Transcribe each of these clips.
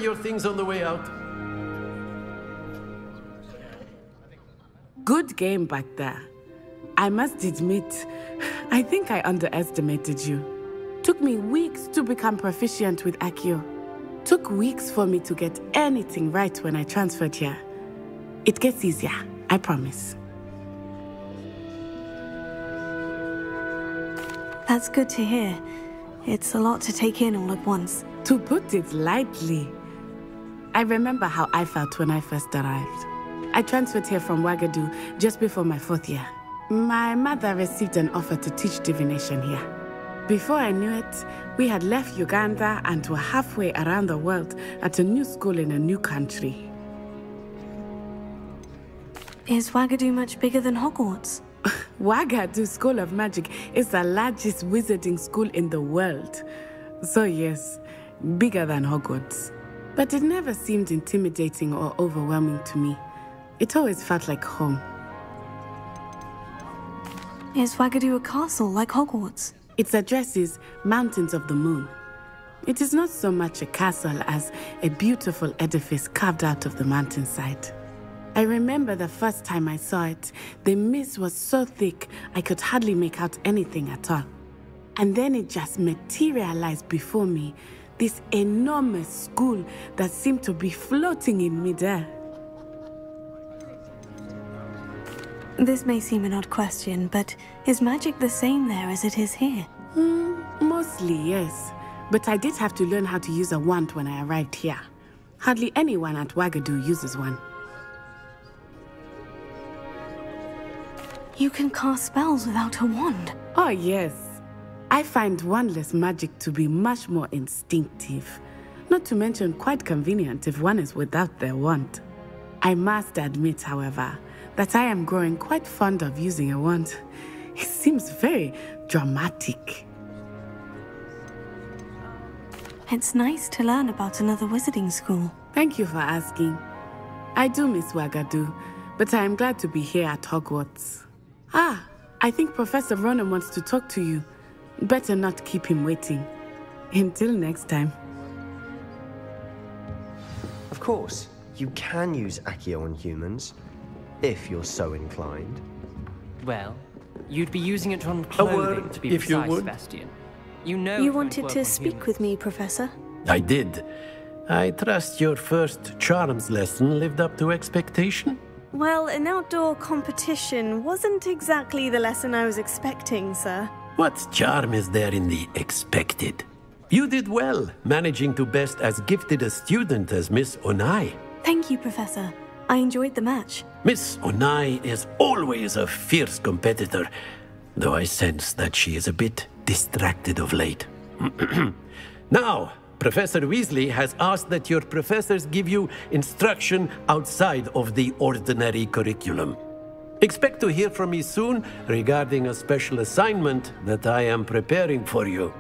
your things on the way out. Good game back there. I must admit, I think I underestimated you. Took me weeks to become proficient with Accio. Took weeks for me to get anything right when I transferred here. It gets easier, I promise. That's good to hear. It's a lot to take in all at once. To put it lightly, I remember how I felt when I first arrived. I transferred here from Ouagadougou just before my 4th year. My mother received an offer to teach divination here. Before I knew it, we had left Uganda and were halfway around the world at a new school in a new country. Is Ouagadougou much bigger than Hogwarts? Ouagadougou School of Magic is the largest wizarding school in the world. So yes, bigger than Hogwarts. But it never seemed intimidating or overwhelming to me. It always felt like home. Is Ouagadougou a castle like Hogwarts? Its address is Mountains of the Moon. It is not so much a castle as a beautiful edifice carved out of the mountainside. I remember the first time I saw it, the mist was so thick I could hardly make out anything at all. And then it just materialized before me, this enormous school that seemed to be floating in midair. This may seem an odd question, but is magic the same there as it is here? Mostly, yes. But I did have to learn how to use a wand when I arrived here. Hardly anyone at Ouagadougou uses one. You can cast spells without a wand? Oh, yes. I find wandless magic to be much more instinctive. Not to mention quite convenient if one is without their wand. I must admit, however, that I am growing quite fond of using a wand. It seems very dramatic. It's nice to learn about another wizarding school. Thank you for asking. I do miss Ouagadougou, but I am glad to be here at Hogwarts. Ah, I think Professor Ronan wants to talk to you. Better not keep him waiting. Until next time. Of course, you can use Accio on humans, if you're so inclined. Well, you'd be using it on clothing, to be if you precise, would. Sebastian. You know You it won't wanted work to on speak humans. with me, Professor? I did. I trust your first charms lesson lived up to expectation? Well, an outdoor competition wasn't exactly the lesson I was expecting, sir. What charm is there in the expected? You did well, managing to best as gifted a student as Miss Onai. Thank you, Professor. I enjoyed the match. Miss Onai is always a fierce competitor, though I sense that she is a bit distracted of late. Now, Professor Weasley has asked that your professors give you instruction outside of the ordinary curriculum. Expect to hear from me soon regarding a special assignment that I am preparing for you.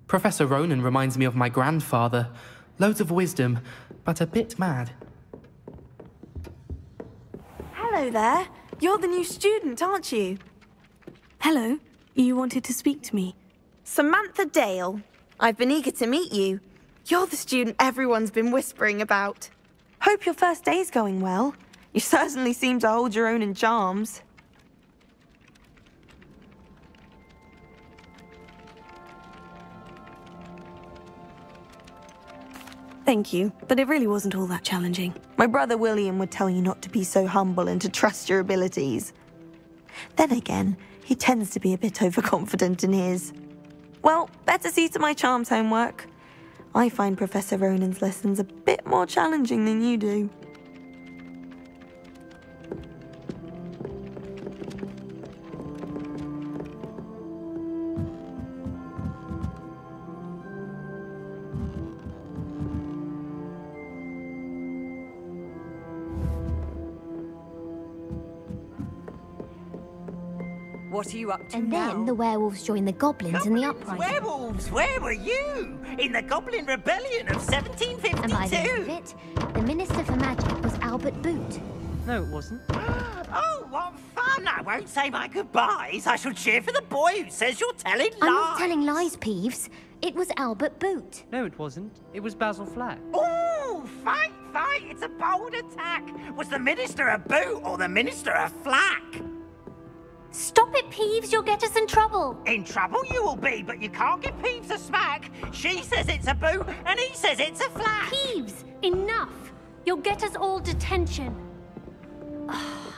Professor Ronan reminds me of my grandfather. Loads of wisdom, but a bit mad. Hello there. You're the new student, aren't you? Hello. You wanted to speak to me? Samantha Dale. I've been eager to meet you. You're the student everyone's been whispering about. Hope your first day's going well. You certainly seem to hold your own in charms. Thank you, but it really wasn't all that challenging. My brother William would tell you not to be so humble and to trust your abilities. Then again, he tends to be a bit overconfident in his. Well, better see to my charms homework. I find Professor Ronan's lessons a bit more challenging than you do. What are you up to And now? then the werewolves joined the goblins in the uprising. Werewolves, where were you? In the Goblin Rebellion of 1752? And by the end of it, the Minister for Magic was Albert Boot. No, it wasn't. Oh, what fun! I won't say my goodbyes. I shall cheer for the boy who says you're telling lies. I'm not telling lies, Peeves. It was Albert Boot. No, it wasn't. It was Basil Flack. Ooh, fight, fight! It's a bold attack. Was the Minister a boot or the Minister a flack? Stop it, Peeves. You'll get us in trouble. In trouble you will be, but you can't give Peeves a smack. She says it's a boot and he says it's a flack. Peeves, enough. You'll get us all detention.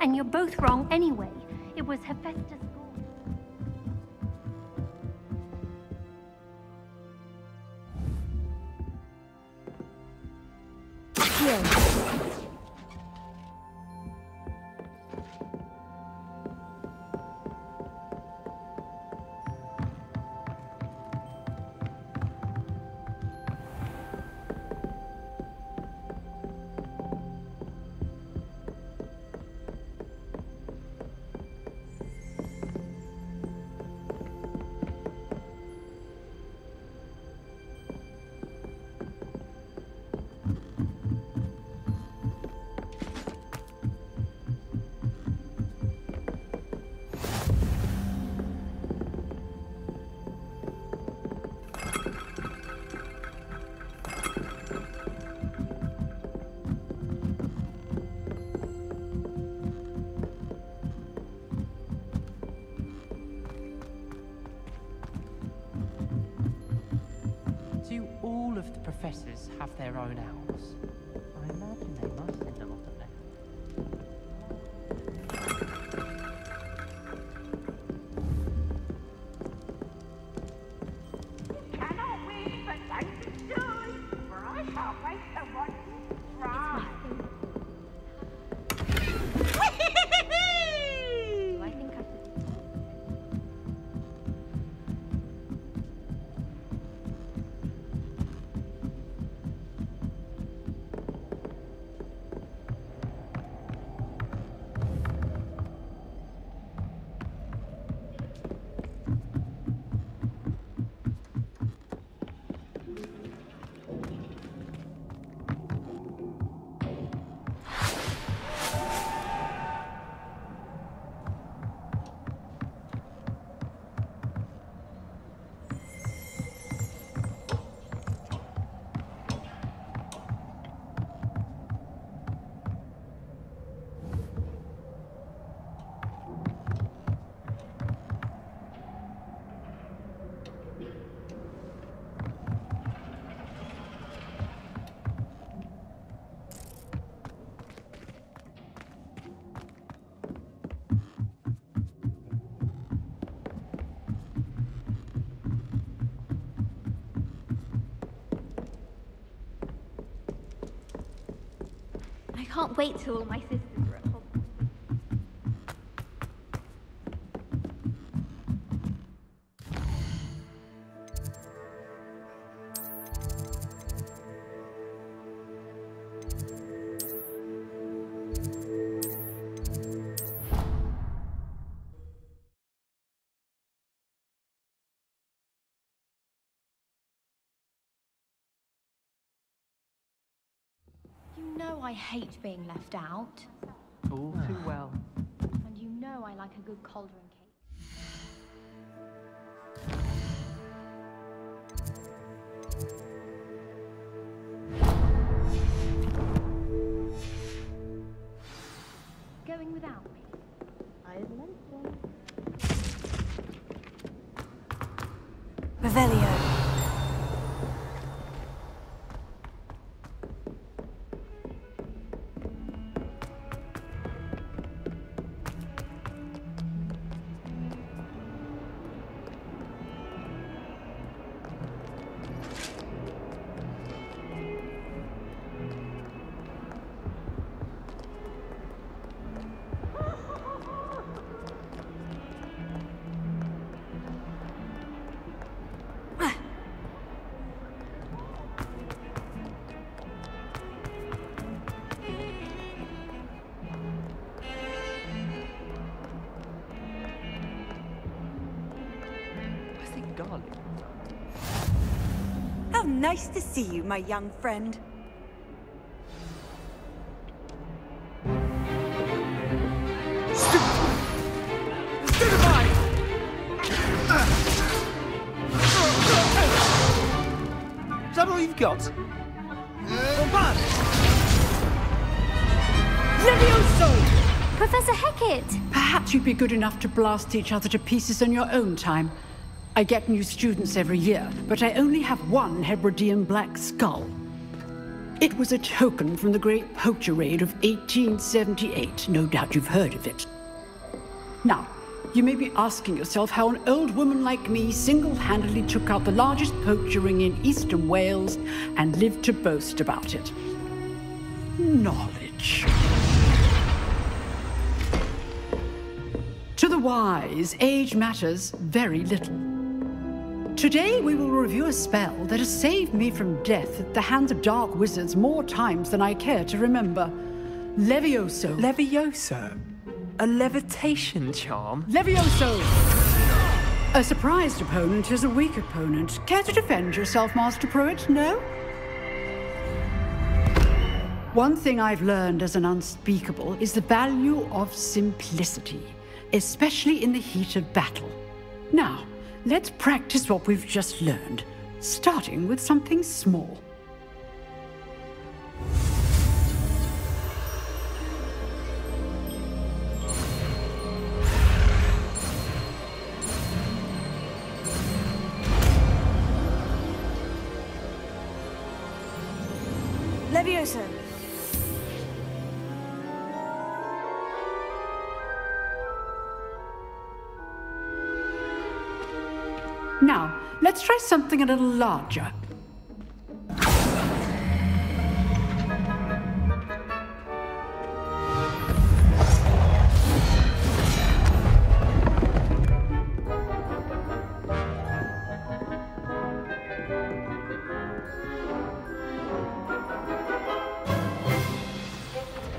And you're both wrong anyway. It was Hephaestus. Do all of the professors have their own owls? I imagine they must in a lot of them. Cannot win, but don't be shy, for I can't wait to watch you try. I think I should. I can't wait till all my sisters are at home. You know I hate being left out. All too well. And you know I like a good cauldron cake. Going without me? I've mentioned. Revelio. think garlic. How nice to see you, my young friend. Is that all you've got? Levioso! Professor Hecat! Perhaps you'd be good enough to blast each other to pieces in your own time. I get new students every year, but I only have one Hebridean black skull. It was a token from the Great Poacher Raid of 1878. No doubt you've heard of it. Now, you may be asking yourself how an old woman like me single-handedly took out the largest poacher ring in eastern Wales and lived to boast about it. Knowledge. To the wise, age matters very little. Today we will review a spell that has saved me from death at the hands of dark wizards more times than I care to remember. Levioso. Levioso? A levitation charm? Levioso! A surprised opponent is a weak opponent. Care to defend yourself, Master Pruitt? No? One thing I've learned as an unspeakable is the value of simplicity, especially in the heat of battle. Now, let's practice what we've just learned, starting with something small. Levioso. Now, let's try something a little larger.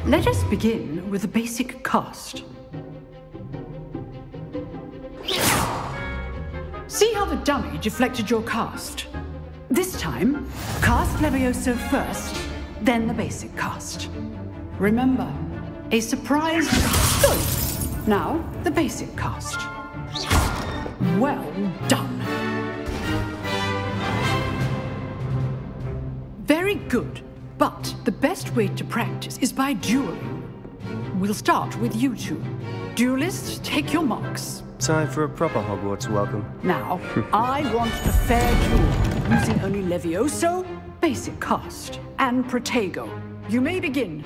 Let us begin with the basic cast. See how the dummy deflected your cast? This time, cast Levioso first, then the basic cast. Remember, a surprise... Good! Now, the basic cast. Well done. Very good, but the best way to practice is by dueling. We'll start with you two. Duelists, take your marks. Time for a proper Hogwarts welcome. Now, I want a fair duel, using only Levioso, basic cast, and Protego. You may begin.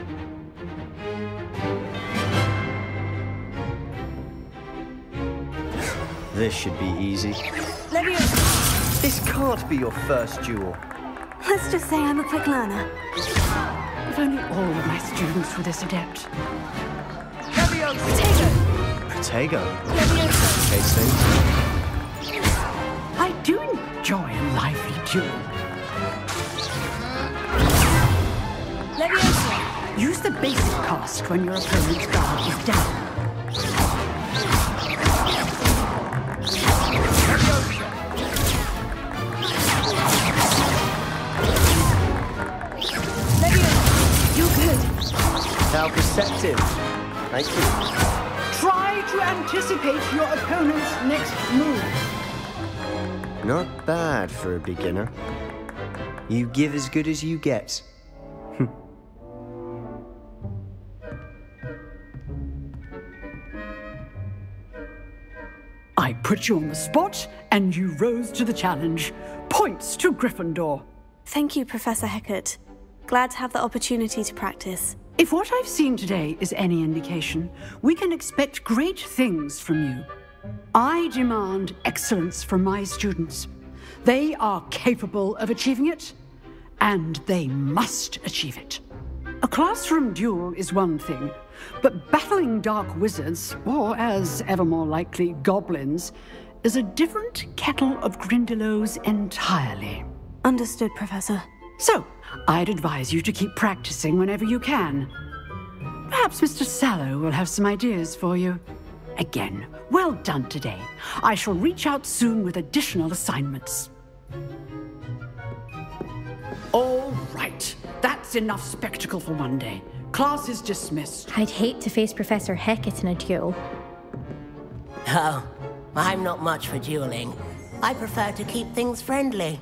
This should be easy. Levioso! This can't be your first duel. Let's just say I'm a quick learner. If only all of my students were this adept. Levioso! Protego! Protego? Levioso! Case things. I do enjoy a lively duel. Levioso! Use the basic cast when your opponent's guard is down. You're good. How perceptive. Thank you. Try to anticipate your opponent's next move. Not bad for a beginner. You give as good as you get. I put you on the spot, and you rose to the challenge. Points to Gryffindor. Thank you, Professor Hecat. Glad to have the opportunity to practice. If what I've seen today is any indication, we can expect great things from you. I demand excellence from my students. They are capable of achieving it, and they must achieve it. A classroom duel is one thing, but battling dark wizards, or as ever more likely, goblins, is a different kettle of Grindylows entirely. Understood, Professor. So, I'd advise you to keep practicing whenever you can. Perhaps Mr. Sallow will have some ideas for you. again. Well done today. I shall reach out soon with additional assignments. All right. That's enough spectacle for one day. Class is dismissed. I'd hate to face Professor Hecat in a duel. Oh, I'm not much for dueling. I prefer to keep things friendly.